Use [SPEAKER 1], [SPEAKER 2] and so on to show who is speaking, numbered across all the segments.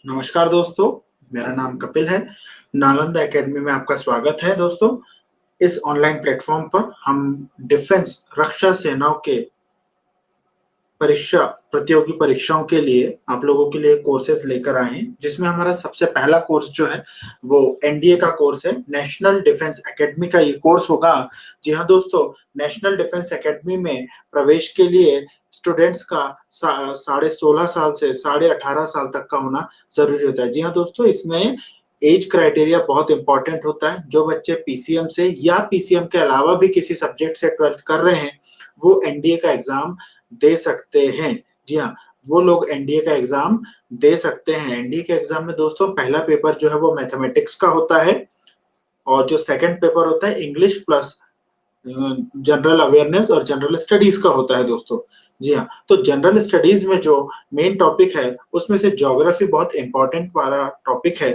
[SPEAKER 1] नमस्कार दोस्तों, मेरा नाम कपिल है। नालंदा एकेडमी में आपका स्वागत है दोस्तों। इस ऑनलाइन प्लेटफॉर्म पर हम डिफेंस रक्षा सेनाओं के परीक्षा प्रतियोगी परीक्षाओं के लिए आप लोगों के लिए कोर्सेज लेकर आए हैं, जिसमें हमारा सबसे पहला कोर्स जो है वो एनडीए का कोर्स है। नेशनल डिफेंस एकेडमी का ये कोर्स होगा। जी हाँ दोस्तों, नेशनल डिफेंस एकेडमी में प्रवेश के लिए स्टूडेंट्स का 16.5 साल से 18.5 साल तक का होना जरूरी होता है। जी हाँ दोस्तों, इसमें एज क्राइटेरिया बहुत इंपॉर्टेंट होता है। जो बच्चे पीसीएम से या पीसीएम के अलावा भी किसी सब्जेक्ट से 12th कर रहे हैं वो एनडीए का एग्जाम दे सकते हैं। जी हाँ, वो लोग एनडीए का एग्जाम दे सकते हैं। एनडीए के एग्जाम में दोस्तों पहला पेपर जो है वो मैथमेटिक्स का होता है और जो सेकंड पेपर होता है इंग्लिश प्लस जनरल अवेयरनेस और जनरल स्टडीज का होता है दोस्तों। जी हाँ, तो जनरल स्टडीज में जो मेन टॉपिक है उसमें से ज्योग्राफी बहुत इंपॉर्टेंट वाला टॉपिक है।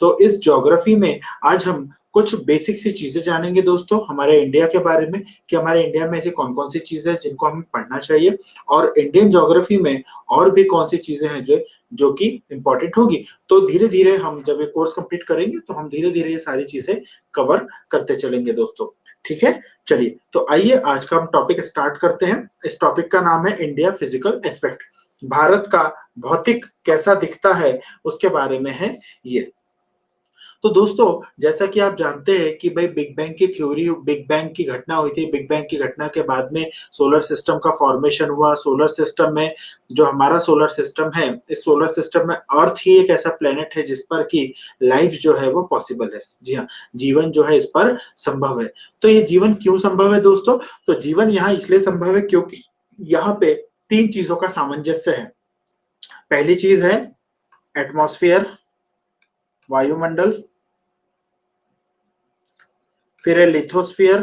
[SPEAKER 1] तो इस ज्योग्राफी में आज हम कुछ बेसिक सी चीजें जानेंगे दोस्तों हमारे इंडिया के बारे में, कि हमारे इंडिया में ऐसी कौन कौन सी चीजें हैं जिनको हमें पढ़ना चाहिए, और इंडियन ज्योग्राफी में और भी कौन सी चीजें हैं जो कि इंपॉर्टेंट होगी। तो धीरे धीरे हम जब ये कोर्स कंप्लीट करेंगे तो हम धीरे धीरे ये सारी चीजें कवर करते चलेंगे दोस्तों। ठीक है, चलिए तो आइए आज का हम टॉपिक स्टार्ट करते हैं। इस टॉपिक का नाम है इंडिया फिजिकल एस्पेक्ट। भारत का भौतिक कैसा दिखता है उसके बारे में है ये। तो दोस्तों जैसा कि आप जानते हैं कि भाई बिग बैंग की थ्योरी, बिग बैंग की घटना हुई थी। बिग बैंग की घटना के बाद में सोलर सिस्टम का फॉर्मेशन हुआ। सोलर सिस्टम में जो हमारा सोलर सिस्टम है, इस सोलर सिस्टम में अर्थ ही एक ऐसा प्लेनेट है जिस पर की लाइफ जो है वो पॉसिबल है। जी हाँ, जीवन जो है इस पर संभव है। तो ये जीवन क्यों संभव है दोस्तों? तो जीवन यहाँ इसलिए संभव है क्योंकि यहाँ पे 3 चीजों का सामंजस्य है। पहली चीज है एटमॉस्फेयर, वायुमंडल, फिर है लिथोस्फीयर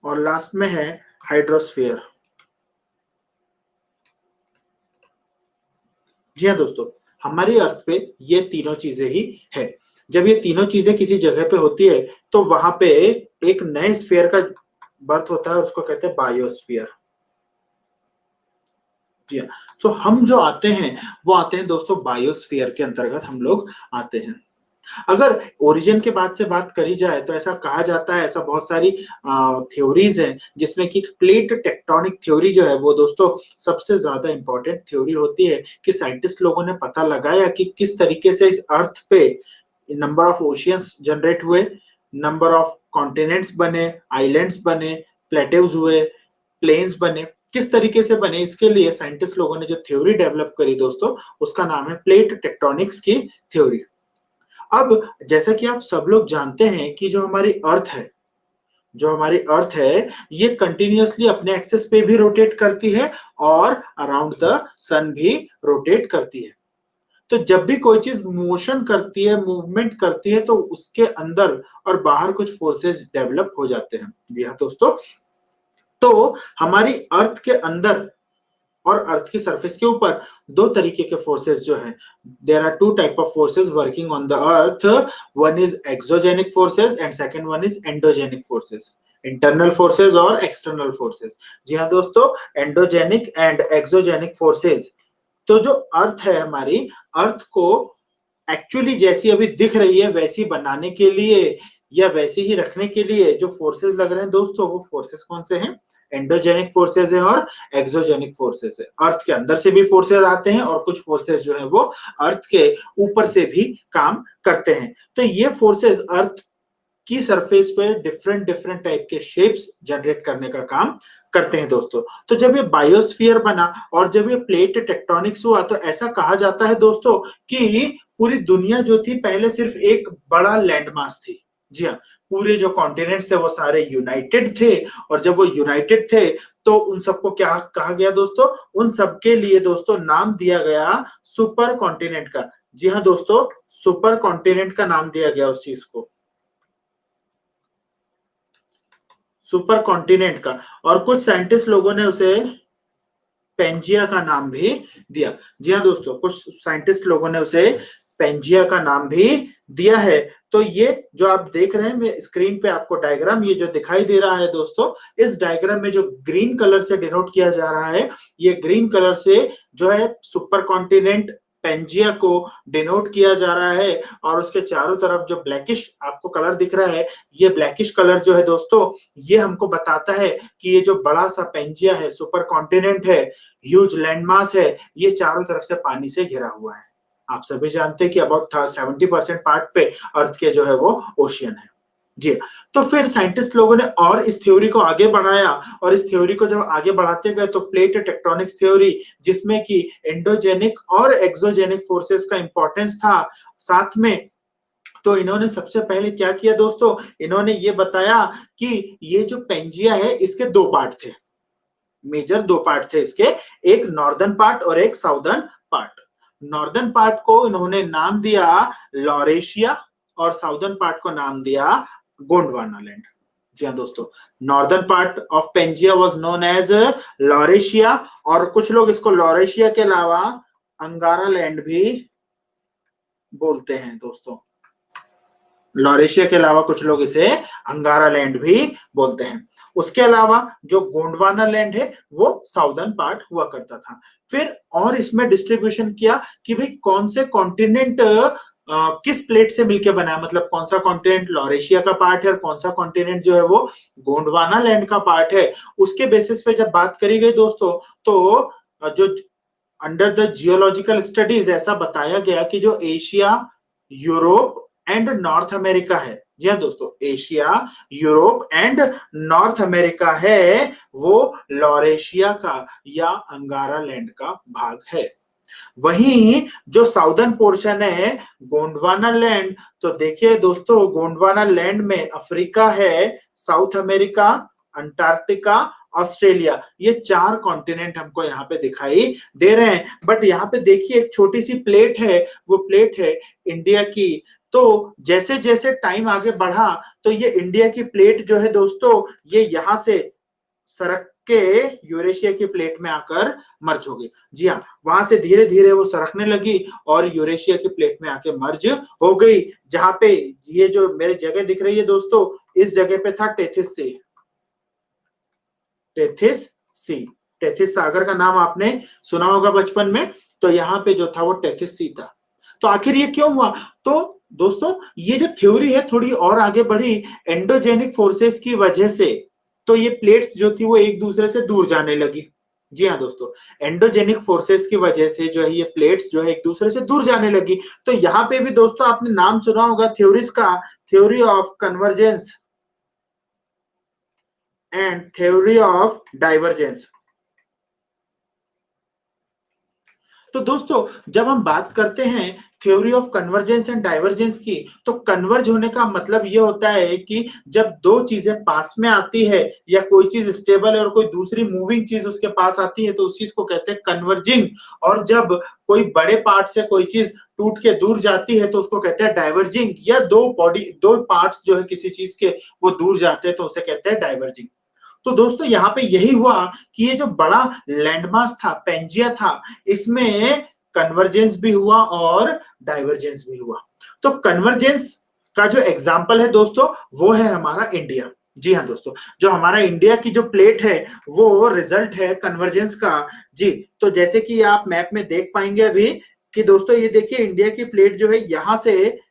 [SPEAKER 1] और लास्ट में है हाइड्रोस्फीयर। जी हाँ दोस्तों, हमारी अर्थ पे ये तीनों चीजें ही है। जब ये तीनों चीजें किसी जगह पे होती है तो वहां पे एक नए स्फीयर का बर्थ होता है, उसको कहते हैं बायोस्फीयर। जी हाँ, तो हम जो आते हैं वो आते हैं दोस्तों बायोस्फीयर के अंतर्गत हम लोग आते हैं। अगर ओरिजिन के बाद से बात करी जाए तो ऐसा कहा जाता है, ऐसा बहुत सारी थ्योरीज हैं जिसमें कि प्लेट टेक्टोनिक थ्योरी जो है वो दोस्तों सबसे ज्यादा इंपॉर्टेंट थ्योरी होती है। कि साइंटिस्ट लोगों ने पता लगाया कि किस तरीके से इस अर्थ पे नंबर ऑफ ओशियंस जनरेट हुए, नंबर ऑफ कॉन्टिनेंट्स बने, आइलैंड्स बने, प्लेटेव्स हुए, प्लेन्स बने, किस तरीके से बने। इसके लिए साइंटिस्ट लोगों ने जो थ्योरी डेवलप करी दोस्तों उसका नाम है प्लेट टेक्टोनिक्स की थ्योरी। अब जैसा कि आप सब लोग जानते हैं कि जो हमारी अर्थ है ये कंटिन्यूअसली अपने एक्सिस पे भी रोटेट करती है और अराउंड द सन भी रोटेट करती है। तो जब भी कोई चीज मोशन करती है, मूवमेंट करती है, तो उसके अंदर और बाहर कुछ फोर्सेस डेवलप हो जाते हैं। जी हाँ दोस्तों, तो हमारी अर्थ के अंदर और अर्थ की सरफेस के ऊपर 2 तरीके के फोर्सेस जो हैं, there are 2 type of forces working on the earth. One is exogenic forces and second one is endogenic forces, internal forces और एक्सटर्नल फोर्सेस। जी हाँ दोस्तों, एंडोजेनिक एंड एक्सोजेनिक फोर्सेस। तो जो अर्थ है हमारी, अर्थ को एक्चुअली जैसी अभी दिख रही है वैसी बनाने के लिए या वैसे ही रखने के लिए जो फोर्सेस लग रहे हैं दोस्तों, वो फोर्सेस कौन से हैं? एंडोजेनिक फोर्सेस है और एक्सोजेनिक फोर्सेस है। अर्थ के अंदर से भी फोर्सेस आते हैं और कुछ फोर्सेस जो है वो अर्थ के ऊपर से भी काम करते हैं। तो ये फोर्सेस अर्थ की सरफेस पे डिफरेंट डिफरेंट टाइप के शेप्स जनरेट करने का काम करते हैं दोस्तों। तो जब ये बायोस्फीयर बना और जब ये प्लेट टेक्टोनिक्स हुआ तो ऐसा कहा जाता है दोस्तों कि पूरी दुनिया जो थी पहले सिर्फ एक बड़ा लैंडमास थी। जी हाँ, पूरे जो कॉन्टिनेंट्स थे वो सारे यूनाइटेड थे और जब वो यूनाइटेड थे तो उन सबको क्या कहा गया दोस्तों? उन सबके लिए दोस्तों नाम दिया गया सुपर कॉन्टिनेंट का। जी हाँ दोस्तों, सुपर कॉन्टिनेंट का नाम दिया गया उस चीज को, सुपर कॉन्टिनेंट का। और कुछ साइंटिस्ट लोगों ने उसे पेंजिया का नाम भी दिया। जी हाँ दोस्तों, कुछ साइंटिस्ट लोगों ने उसे पेंजिया का नाम भी दिया है। तो ये जो आप देख रहे हैं मैं स्क्रीन पे आपको डायग्राम ये जो दिखाई दे रहा है दोस्तों, इस डायग्राम में जो ग्रीन कलर से डिनोट किया जा रहा है, ये ग्रीन कलर से जो है सुपर कॉन्टिनेंट पेंजिया को डिनोट किया जा रहा है, और उसके चारों तरफ जो ब्लैकिश आपको कलर दिख रहा है, ये ब्लैकिश कलर जो है दोस्तों, ये हमको बताता है कि ये जो बड़ा सा पेंजिया है, सुपर कॉन्टिनेंट है, ह्यूज लैंडमास है, ये चारों तरफ से पानी से घिरा हुआ है। आप सभी जानते हैं कि अबाउट 70% पार्ट पे अर्थ के जो है वो ओशियन है। जी, तो फिर साइंटिस्ट लोगों ने और इस थ्योरी को आगे बढ़ाया, और इस थ्योरी को जब आगे बढ़ाते गए तो प्लेट टेक्टोनिक्स थ्योरी, जिसमें कि एंडोजेनिक और एक्सोजेनिक फोर्सेस का इंपॉर्टेंस था साथ में, तो इन्होंने सबसे पहले क्या किया दोस्तों, इन्होंने ये बताया कि ये जो पेंजिया है इसके दो पार्ट थे, मेजर दो पार्ट थे इसके, एक नॉर्दर्न पार्ट और एक साउदर्न पार्ट। नॉर्दर्न पार्ट को इन्होंने नाम दिया लॉरेशिया, और साउदर्न पार्ट को नाम दिया गोंडवाना लैंड। जी हाँ दोस्तों, northern part of Pangaea was known as Laurasia, और कुछ लोग इसको लॉरेशिया के अलावा अंगारा लैंड भी बोलते हैं दोस्तों। लॉरेशिया के अलावा कुछ लोग इसे अंगारा लैंड भी बोलते हैं। उसके अलावा जो गोंडवाना लैंड है वो साउदर्न पार्ट हुआ करता था। फिर और इसमें डिस्ट्रीब्यूशन किया कि भाई कौन से कॉन्टिनेंट किस प्लेट से मिलकर बना है, मतलब कौन सा कॉन्टिनेंट लॉरेशिया का पार्ट है और कौन सा कॉन्टिनेंट जो है वो गोंडवाना लैंड का पार्ट है। उसके बेसिस पे जब बात करी गई दोस्तों, तो जो अंडर द जियोलॉजिकल स्टडीज ऐसा बताया गया कि जो Asia, Europe and north America है, जी हाँ दोस्तों, Asia, Europe and north America है, वो लॉरेशिया का या अंगारा लैंड का भाग है। वहीं जो साउदर्न पोर्शन है गोंडवाना लैंड, तो देखिए दोस्तों, गोंडवाना लैंड में अफ्रीका है, साउथ अमेरिका, अंटार्कटिका, ऑस्ट्रेलिया, ये चार कॉन्टिनेंट हमको यहाँ पे दिखाई दे रहे हैं। बट यहाँ पे देखिए एक छोटी सी प्लेट है, वो प्लेट है इंडिया की। तो जैसे जैसे टाइम आगे बढ़ा तो ये इंडिया की प्लेट जो है दोस्तों, ये यहाँ से सरक के यूरेशिया की प्लेट में आकर मर्ज हो गई। जी हाँ, वहां से धीरे धीरे वो सरकने लगी और यूरेशिया की प्लेट में आके मर्ज हो गई। जहां पे ये जो मेरे जगह दिख रही है दोस्तों, इस जगह पे था Tethys sea. Tethys sea, Tethys सागर का नाम आपने सुना होगा बचपन में, तो यहाँ पे जो था वो टेथिस सी था। तो आखिर ये क्यों हुआ? तो दोस्तों ये जो थ्योरी है थोड़ी और आगे बढ़ी एंडोजेनिक फोर्सेस की वजह से, तो ये प्लेट्स जो थी वो एक दूसरे से दूर जाने लगी। जी हाँ दोस्तों, एंडोजेनिक फोर्सेस की वजह से जो है ये प्लेट्स जो है एक दूसरे से दूर जाने लगी। तो यहाँ पे भी दोस्तों आपने नाम सुना होगा थ्योरीज का, theory of convergence and theory of divergence. तो दोस्तों जब हम बात करते हैं theory of convergence and divergence की, तो कन्वर्ज होने का मतलब ये होता है कि जब दो चीजें पास में आती है या कोई चीज स्टेबल है और कोई दूसरी मूविंग चीज उसके पास आती है तो उस चीज को कहते हैं कन्वर्जिंग। और जब कोई बड़े पार्ट से कोई चीज टूट के दूर जाती है तो उसको कहते हैं डाइवर्जिंग, या दो पार्ट्स जो है किसी चीज के वो दूर जाते हैं तो उसे कहते हैं डाइवर्जिंग। तो दोस्तों यहाँ पे यही हुआ कि ये जो बड़ा लैंडमास था, पेंजिया था, इसमें कन्वर्जेंस भी हुआ और डाइवर्जेंस भी हुआ। तो कन्वर्जेंस का जो एग्जाम्पल है दोस्तों वो है हमारा इंडिया। जी हाँ दोस्तों, जो हमारा इंडिया की जो प्लेट है वो रिजल्ट है कन्वर्जेंस का। जी, तो जैसे कि आप मैप में देख पाएंगे अभी कि दोस्तों ये देखिए इंडिया की प्लेट जो है यहां से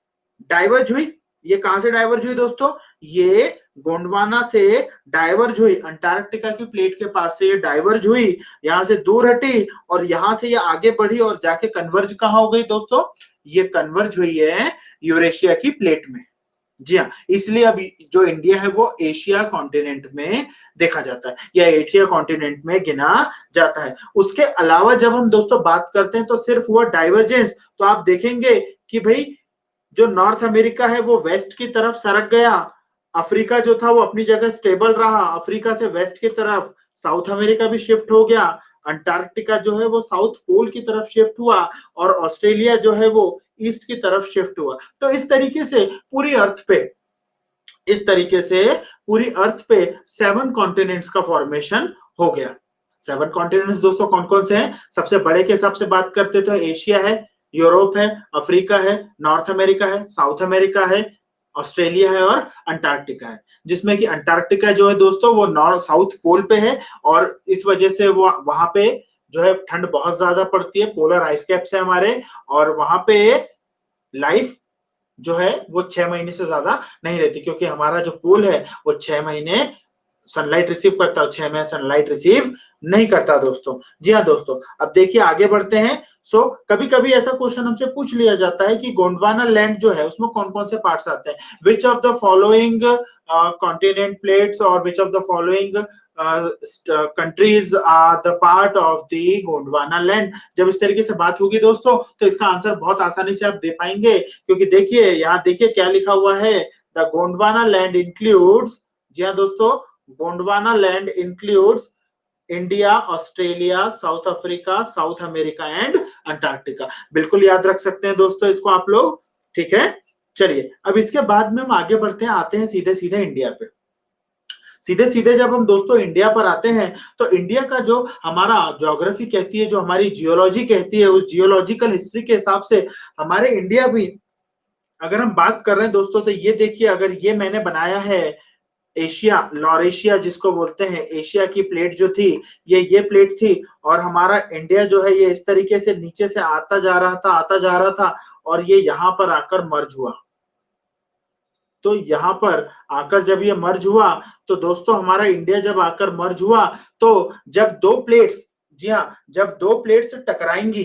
[SPEAKER 1] डाइवर्ज हुई। ये कहां से डाइवर्ज हुई दोस्तों? ये गोंडवाना से डाइवर्ज हुई, अंटार्कटिका की प्लेट के पास से ये डाइवर्ज हुई, यहां से दूर हटी और यहां से ये आगे बढ़ी और जाके कन्वर्ज कहां हो गई दोस्तों? ये कन्वर्ज हुई है यूरेशिया की प्लेट में। जी हाँ, इसलिए अब जो इंडिया है वो एशिया कॉन्टिनेंट में देखा जाता है या एशिया कॉन्टिनेंट में गिना जाता है। उसके अलावा जब हम दोस्तों बात करते हैं तो सिर्फ हुआ डाइवर्जेंस, तो आप देखेंगे कि भाई जो नॉर्थ अमेरिका है वो वेस्ट की तरफ सरक गया, अफ्रीका जो था वो अपनी जगह स्टेबल रहा, अफ्रीका से वेस्ट की तरफ, साउथ अमेरिका भी शिफ्ट हो गया, अंटार्कटिका जो है वो साउथ पोल की तरफ शिफ्ट हुआ और ऑस्ट्रेलिया जो है वो ईस्ट की तरफ शिफ्ट हुआ। तो इस तरीके से पूरी अर्थ पे 7 कॉन्टिनेंट्स का फॉर्मेशन हो गया। 7 कॉन्टिनेंट्स दोस्तों कौन कौन से हैं? सबसे बड़े के हिसाब से बात करते तो एशिया है, यूरोप है, अफ्रीका है, नॉर्थ अमेरिका है, साउथ अमेरिका है, ऑस्ट्रेलिया है और अंटार्कटिका है, जिसमें कि अंटार्कटिका जो है दोस्तों वो नॉर्थ साउथ पोल पे है और इस वजह से वो वहां पे जो है ठंड बहुत ज्यादा पड़ती है, पोलर आइस कैप्स है हमारे, और वहां पे लाइफ जो है वो 6 महीने से ज्यादा नहीं रहती, क्योंकि हमारा जो पोल है वो 6 महीने सनलाइट रिसीव करता है, 6 महीने सनलाइट रिसीव नहीं करता दोस्तों। जी हाँ दोस्तों, अब देखिए आगे बढ़ते हैं। सो कभी कभी ऐसा क्वेश्चन हमसे पूछ लिया जाता है कि गोंडवाना लैंड जो है उसमें कौन कौन से पार्ट्स आते हैं, which of the following continent plates और which of the following countries are the part of the Gondwana land. जब इस तरीके से बात होगी दोस्तों तो इसका आंसर बहुत आसानी से आप दे पाएंगे, क्योंकि देखिए यहाँ देखिए क्या लिखा हुआ है, द गोंडवाना लैंड इंक्लूड्स, जी हाँ दोस्तों, Gondwana land includes India, Australia, south Africa, south America and Antarctica. बिल्कुल याद रख सकते हैं दोस्तों इसको आप लोग, ठीक है। चलिए अब इसके बाद में हम आगे बढ़ते हैं, आते हैं सीधे सीधे इंडिया पे। सीधे सीधे जब हम दोस्तों इंडिया पर आते हैं तो इंडिया का जो हमारा ज्योग्राफी कहती है, जो हमारी जियोलॉजी कहती है, उस जियोलॉजिकल हिस्ट्री के हिसाब से हमारे इंडिया भी अगर हम बात कर रहे हैं दोस्तों, तो ये देखिए, अगर ये मैंने बनाया है एशिया, लॉरेशिया जिसको बोलते हैं, एशिया की प्लेट जो थी ये प्लेट थी, और हमारा इंडिया जो है ये इस तरीके से नीचे से आता जा रहा था, आता जा रहा था, और ये यहाँ पर आकर मर्ज हुआ। तो यहाँ पर आकर जब ये मर्ज हुआ तो दोस्तों हमारा इंडिया जब आकर मर्ज हुआ तो जब दो प्लेट्स, जी हाँ, जब दो प्लेट्स टकराएंगी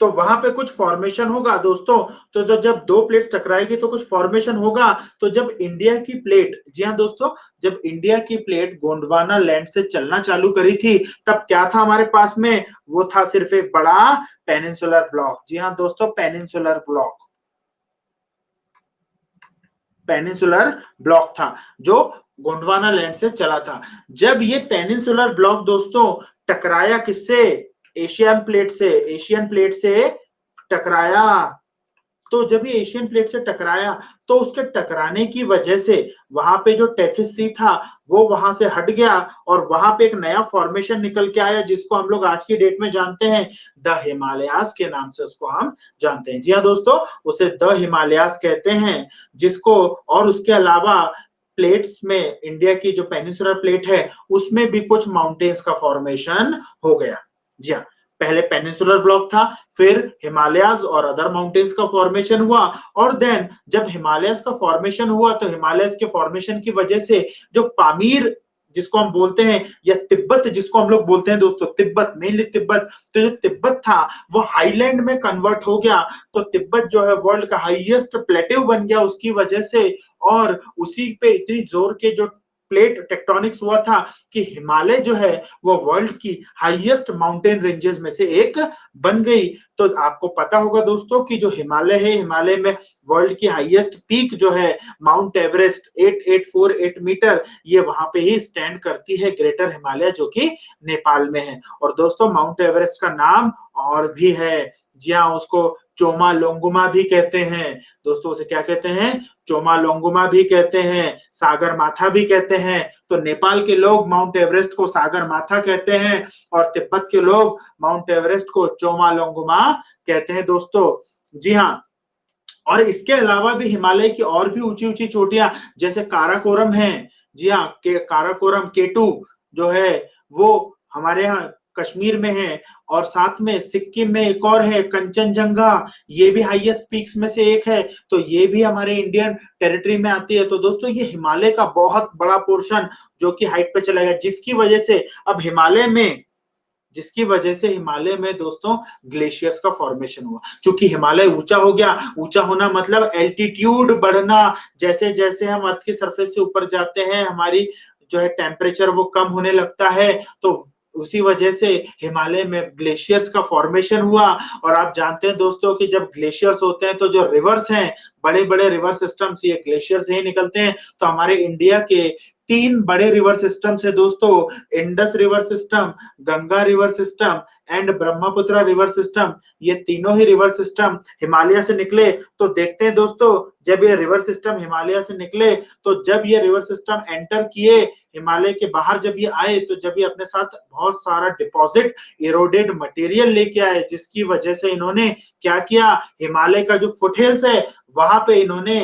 [SPEAKER 1] तो वहां पे कुछ फॉर्मेशन होगा दोस्तों। तो जब दो प्लेट्स टकराएगी तो कुछ फॉर्मेशन होगा। तो जब इंडिया की प्लेट, जी हाँ दोस्तों, जब इंडिया की प्लेट गोंडवाना लैंड से चलना चालू करी थी तब क्या था हमारे पास में, वो था सिर्फ एक बड़ा पेनिनसुलर ब्लॉक। जी हाँ दोस्तों, पेनिनसुलर ब्लॉक, पेनिनसुलर ब्लॉक था जो गोंडवाना लैंड से चला था। जब ये पेनिनसुलर ब्लॉक दोस्तों टकराया किससे, एशियन प्लेट से, एशियन प्लेट से टकराया। तो जब ये एशियन प्लेट से टकराया तो उसके टकराने की वजह से वहां पे जो टेथिस सी था वो वहां से हट गया और वहां पे एक नया फॉर्मेशन निकल के आया, जिसको हम लोग आज की डेट में जानते हैं द हिमालयास के नाम से उसको हम जानते हैं। जी हाँ दोस्तों, उसे द हिमालयास कहते हैं, जिसको, और उसके अलावा प्लेट्स में इंडिया की जो पेनिनसुलर प्लेट है उसमें भी कुछ माउंटेन्स का फॉर्मेशन हो गया। जी हाँ, पहले पेनिनसुलर ब्लॉक था, फिर हिमालयाज और अदर माउंटेन्स का फॉर्मेशन हुआ, और देन जब हिमालयस का फॉर्मेशन हुआ तो हिमालयस के फॉर्मेशन की वजह से जो पामीर जिसको हम बोलते हैं, या तिब्बत जिसको हम लोग बोलते हैं दोस्तों, तिब्बत, मेनली तिब्बत, तो जो तिब्बत था वो हाईलैंड में कन्वर्ट हो गया। तो तिब्बत जो है वर्ल्ड का हाईएस्ट प्लेट्यू बन गया उसकी वजह से, और उसी पे इतनी जोर के जो प्लेट टेक्टोनिक्स हुआ था कि हिमालय जो है वो वर्ल्ड की हाईएस्ट माउंटेन रेंजेस में से एक बन गई। तो आपको पता होगा दोस्तों कि जो हिमालय है, हिमालय में वर्ल्ड की हाईएस्ट पीक जो है माउंट एवरेस्ट 8848 मीटर, ये वहां पे ही स्टैंड करती है, ग्रेटर हिमालय जो कि नेपाल में है। और दोस्तों माउंट एवरेस्ट का नाम और भी है, जी हाँ, उसको चोमालोंगुमा भी कहते हैं दोस्तों। उसे क्या कहते हैं, चोमालोंगुमा भी कहते हैं, सागर माथा भी कहते हैं। तो नेपाल के लोग माउंट एवरेस्ट को सागर माथा कहते हैं और तिब्बत के लोग माउंट एवरेस्ट को चोमालोंगुमा कहते हैं दोस्तों। जी हाँ, और इसके अलावा भी हिमालय की और भी ऊंची ऊंची चोटियां जैसे काराकोरम है, जी हाँ, काराकोरम केटू जो है वो हमारे यहाँ कश्मीर में है, और साथ में सिक्किम में एक और है कंचनजंगा, ये भी हाईएस्ट पीक्स में से एक है, तो ये भी हमारे इंडियन टेरिटरी में आती है। तो दोस्तों ये हिमालय का बहुत बड़ा पोर्शन जो कि हाइट पे चला गया, जिसकी वजह से अब हिमालय में, जिसकी वजह से हिमालय में दोस्तों ग्लेशियर्स का फॉर्मेशन हुआ। क्योंकि हिमालय ऊंचा हो गया, ऊंचा होना मतलब एल्टीट्यूड बढ़ना, जैसे जैसे हम अर्थ की सरफेस से ऊपर जाते हैं हमारी जो है टेम्परेचर वो कम होने लगता है, तो उसी वजह से हिमालय में ग्लेशियर्स का फॉर्मेशन हुआ। और आप जानते हैं दोस्तों कि जब ग्लेशियर्स होते हैं तो जो रिवर्स हैं, बड़े बड़े रिवर सिस्टम्स, ये ग्लेशियर से ही निकलते हैं। तो हमारे इंडिया के तीन बड़े रिवर सिस्टम है दोस्तों, Indus river system, Ganga river system and Brahmaputra river system. ये तीनों ही रिवर सिस्टम हिमालय से निकले। तो देखते हैं दोस्तों, जब ये रिवर सिस्टम हिमालय से निकले, तो जब ये रिवर सिस्टम एंटर किए हिमालय के बाहर, जब ये आए, तो जब ये अपने साथ बहुत सारा डिपॉजिट इरोडेड मटेरियल लेके आए, जिसकी वजह से इन्होंने क्या किया, हिमालय का जो फुटहिल्स है वहां पे इन्होंने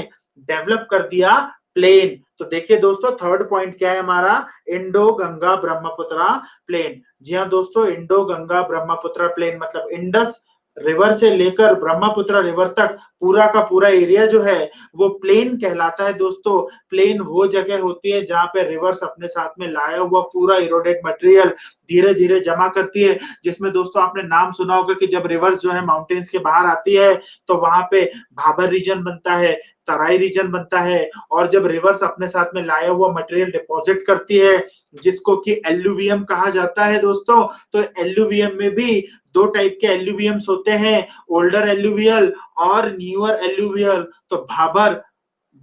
[SPEAKER 1] डेवलप कर दिया प्लेन। तो देखिए दोस्तों, थर्ड पॉइंट क्या है हमारा, इंडो गंगा ब्रह्मपुत्र प्लेन। जी हाँ दोस्तों, इंडो गंगा ब्रह्मपुत्र प्लेन मतलब इंडस रिवर से लेकर ब्रह्मपुत्र रिवर तक पूरा का पूरा एरिया जो है वो प्लेन कहलाता है दोस्तों। प्लेन वो जगह होती है जहां पे रिवर्स अपने साथ में लाया हुआ पूरा इरोडेड मटेरियल धीरे धीरे जमा करती है, जिसमें दोस्तों आपने नाम सुना होगा कि जब रिवर्स जो है माउंटेन्स के बाहर आती है तो वहां पे भाबर रीजन बनता है, तराई रीजन बनता है, और जब रिवर्स अपने साथ में लाया हुआ मटेरियल डिपॉजिट करती है जिसको कि एल्यूवियम कहा जाता है दोस्तों। तो एल्यूवियम में भी दो टाइप के एल्यूवियम्स होते हैं, ओल्डर एल्यूवियल और न्यूअर एल्यूवियल। तो भाबर,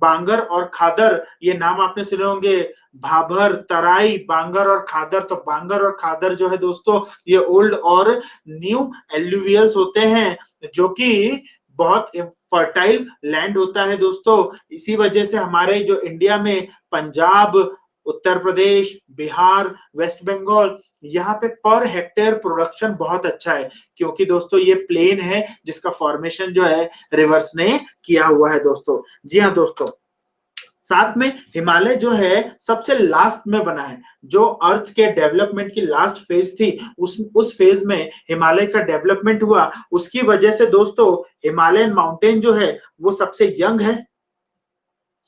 [SPEAKER 1] बांगर और खादर, ये नाम आपने सुने होंगे, भाबर, तराई, बांगर और खादर। तो बांगर और खादर जो है दोस्तों, ये ओल्ड और न्यू एल्यूवियल्स होते हैं, जो कि बहुत फर्टाइल लैंड होता है दोस्तों। इसी वजह से हमारे जो इंडिया में पंजाब, उत्तर प्रदेश, बिहार, वेस्ट बंगाल, यहाँ पे पर हेक्टेयर प्रोडक्शन बहुत अच्छा है, क्योंकि दोस्तों ये प्लेन है जिसका फॉर्मेशन जो है रिवर्स ने किया हुआ है दोस्तों। जी हाँ दोस्तों, साथ में हिमालय जो है सबसे लास्ट में बना है। जो अर्थ के डेवलपमेंट की लास्ट फेज थी, उस फेज में हिमालय का डेवलपमेंट हुआ। उसकी वजह से दोस्तों हिमालयन माउंटेन जो है वो सबसे यंग है,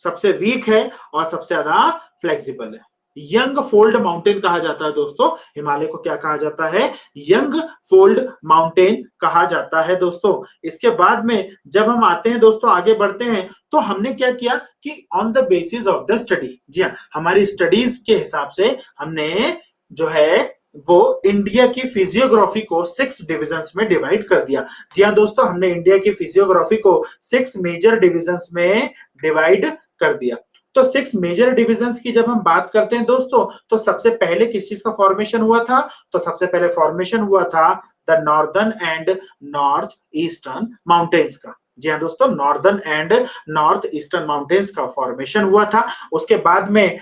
[SPEAKER 1] सबसे वीक है और सबसे ज्यादा फ्लेक्सिबल है। यंग फोल्ड माउंटेन कहा जाता है दोस्तों हिमालय को। क्या कहा जाता है, यंग फोल्ड माउंटेन कहा जाता है दोस्तों। इसके बाद में जब हम आते हैं दोस्तों, आगे बढ़ते हैं, तो हमने क्या किया कि on the basis of the study, जी हाँ, हमारी स्टडीज के हिसाब से हमने जो है वो इंडिया की फिजियोग्राफी को 6 डिविजन्स में डिवाइड कर दिया। जी हाँ दोस्तों, हमने इंडिया की फिजियोग्राफी को 6 मेजर डिविजन्स में डिवाइड कर दिया। तो 6 मेजर डिविजन्स की जब हम बात करते हैं दोस्तों, तो सबसे पहले किस चीज का फॉर्मेशन हुआ था, तो सबसे पहले फॉर्मेशन हुआ था the northern and north eastern mountains का। जी हाँ दोस्तों, northern and north eastern mountains का फॉर्मेशन हुआ था। उसके बाद में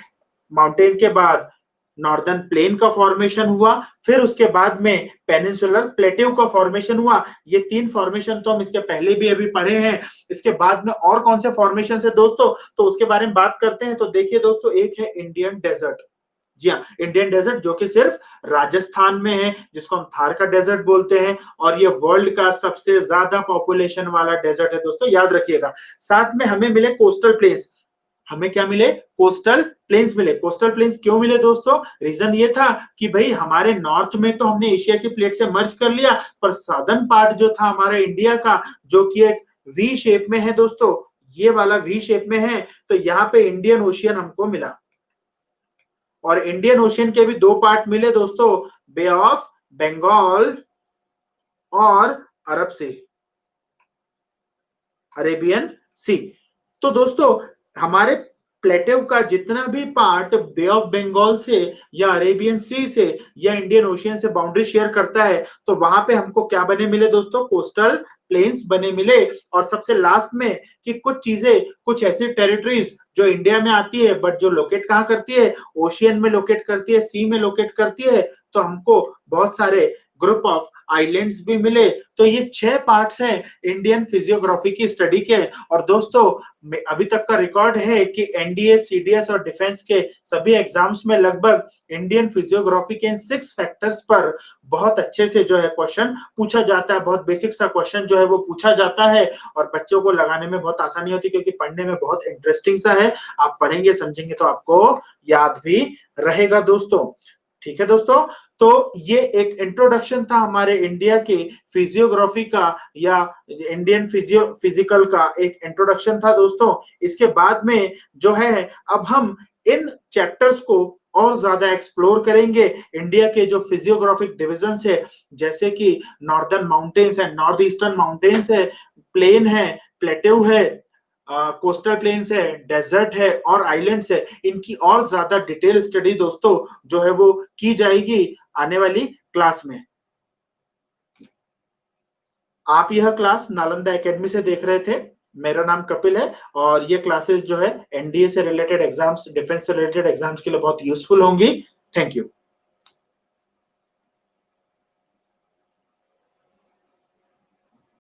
[SPEAKER 1] माउंटेन के बाद नॉर्दर्न प्लेन का फॉर्मेशन हुआ, फिर उसके बाद में पेनिनसुलर प्लेट्यू का फॉर्मेशन हुआ। ये 3 फॉर्मेशन तो हम इसके पहले भी अभी पढ़े हैं। इसके बाद में और कौन से फॉर्मेशन है दोस्तों, तो उसके बारे में बात करते हैं। तो देखिए दोस्तों, एक है इंडियन डेजर्ट। जी हाँ, इंडियन डेजर्ट जो कि सिर्फ राजस्थान में है, जिसको हम थार का डेजर्ट बोलते हैं, और ये वर्ल्ड का सबसे ज्यादा पॉपुलेशन वाला डेजर्ट है दोस्तों, याद रखिएगा। साथ में हमें मिले कोस्टल प्लेन्स। हमें क्या मिले, कोस्टल प्लेन्स मिले। कोस्टल प्लेन्स क्यों मिले दोस्तों, रीजन ये था कि भाई हमारे नॉर्थ में तो हमने एशिया की प्लेट से मर्ज कर लिया, पर सदर्न पार्ट जो था हमारे इंडिया का, जो कि एक वी शेप में है दोस्तों, ये वाला वी शेप में है, तो यहाँ पे इंडियन ओशियन हमको मिला। और इंडियन ओशियन के भी 2 पार्ट मिले दोस्तों, बे ऑफ बंगाल और अरब सी, अरेबियन सी। तो दोस्तों हमारे प्लेटेव का जितना भी पार्ट बे ऑफ बंगाल से या अरेबियन सी से या इंडियन ओशियन से बाउंड्री शेयर करता है, तो वहां पे हमको क्या बने मिले दोस्तों, कोस्टल प्लेन्स बने मिले। और सबसे लास्ट में कि कुछ चीजें, कुछ ऐसी टेरिटरीज जो इंडिया में आती है, बट जो लोकेट कहाँ करती है, ओशियन में लोकेट करती है, सी में लोकेट करती है, तो हमको बहुत सारे ग्रुप ऑफ आइलैंड्स भी मिले। तो ये 6 पार्ट्स हैं इंडियन फिजियोग्राफी की स्टडी के। और दोस्तों अभी तक का रिकॉर्ड है कि एनडीए, सीडीएस और डिफेंस के सभी एग्जाम्स में लगभग इंडियन फिजियोग्राफी के इन 6 फैक्टर्स पर बहुत अच्छे से जो है क्वेश्चन पूछा जाता है। बहुत बेसिक सा क्वेश्चन जो है वो पूछा जाता है, और बच्चों को लगाने में बहुत आसानी होती है, क्योंकि पढ़ने में बहुत इंटरेस्टिंग सा है। आप पढ़ेंगे, समझेंगे तो आपको याद भी रहेगा दोस्तों। ठीक है दोस्तों, तो ये एक इंट्रोडक्शन था हमारे इंडिया के फिजियोग्राफी का, या इंडियन फिजिकल का एक इंट्रोडक्शन था दोस्तों। इसके बाद में जो है अब हम इन चैप्टर्स को और ज्यादा एक्सप्लोर करेंगे। इंडिया के जो फिजियोग्राफिक डिविजन्स है, जैसे कि नॉर्दर्न माउंटेन्स है, नॉर्थ ईस्टर्न माउंटेन्स है, प्लेन है, प्लेट्यू है, कोस्टल प्लेन्स है, डेजर्ट है और आइलैंड्स है, इनकी और ज्यादा डिटेल स्टडी दोस्तों जो है वो की जाएगी आने वाली क्लास में। आप यह क्लास नालंदा एकेडमी से देख रहे थे। मेरा नाम कपिल है और ये क्लासेस जो है एनडीए से रिलेटेड एग्जाम्स, डिफेंस से रिलेटेड एग्जाम्स के लिए बहुत यूजफुल होंगी। Thank you.